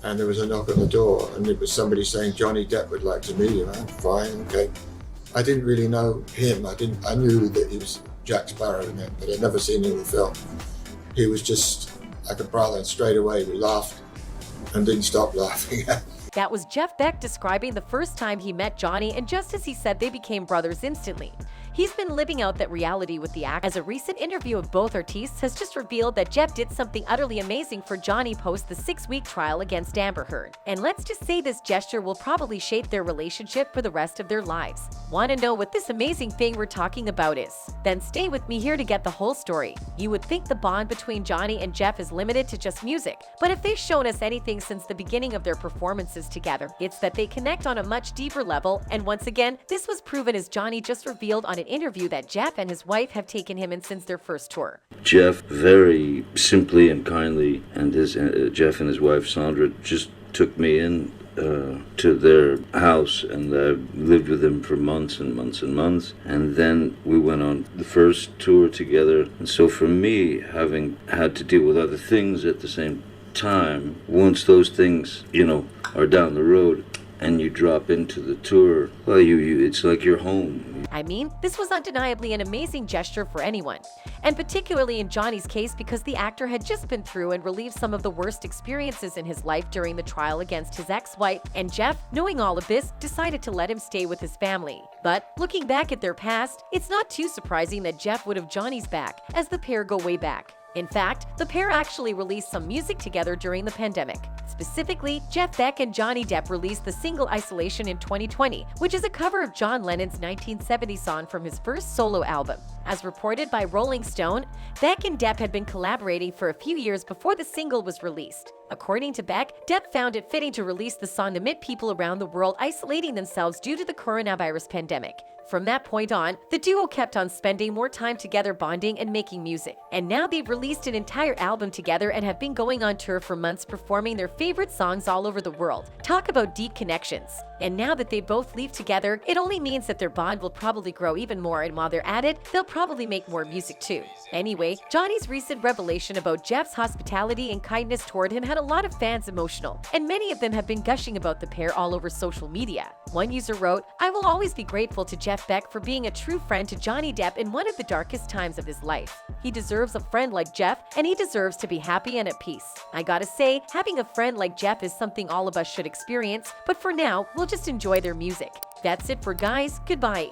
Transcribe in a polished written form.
and there was a knock on the door, and it was somebody saying Johnny Depp would like to meet you. I'm fine, okay. I didn't really know him. I knew that he was Jack Sparrow in it, but I'd never seen him in the film. He was just like a brother, and straight away we laughed and didn't stop laughing. That was Jeff Beck describing the first time he met Johnny, and just as he said, they became brothers instantly. He's been living out that reality with the actor, as a recent interview of both artists has just revealed that Jeff did something utterly amazing for Johnny post the 6-week trial against Amber Heard. And let's just say this gesture will probably shape their relationship for the rest of their lives. Want to know what this amazing thing we're talking about is? Then stay with me here to get the whole story. You would think the bond between Johnny and Jeff is limited to just music, but if they've shown us anything since the beginning of their performances together, it's that they connect on a much deeper level. And once again, this was proven as Johnny just revealed on an interview that Jeff and his wife have taken him in since their first tour. Jeff very simply and kindly, and Jeff and his wife Sandra just took me in to their house, and I lived with them for months and months and months, and then we went on the first tour together. And so for me, having had to deal with other things at the same time, once those things, are down the road and you drop into the tour, well, it's like you're home. I mean, this was undeniably an amazing gesture for anyone, and particularly in Johnny's case because the actor had just been through and relieved some of the worst experiences in his life during the trial against his ex-wife, and Jeff, knowing all of this, decided to let him stay with his family. But looking back at their past, it's not too surprising that Jeff would have Johnny's back, as the pair go way back. In fact, the pair actually released some music together during the pandemic. Specifically, Jeff Beck and Johnny Depp released the single Isolation in 2020, which is a cover of John Lennon's 1970 song from his first solo album. As reported by Rolling Stone, Beck and Depp had been collaborating for a few years before the single was released. According to Beck, Depp found it fitting to release the song amid people around the world isolating themselves due to the coronavirus pandemic. From that point on, the duo kept on spending more time together bonding and making music. And now they've released an entire album together and have been going on tour for months performing their favorite songs all over the world. Talk about deep connections. And now that they both leave together, it only means that their bond will probably grow even more, and while they're at it, they'll probably make more music too. Anyway, Johnny's recent revelation about Jeff's hospitality and kindness toward him had a lot of fans emotional, and many of them have been gushing about the pair all over social media. One user wrote, "I will always be grateful to Jeff Beck for being a true friend to Johnny Depp in one of the darkest times of his life. He deserves a friend like Jeff, and he deserves to be happy and at peace. I gotta say, having a friend like Jeff is something all of us should experience, but for now, we'll just enjoy their music." That's it for guys. Goodbye.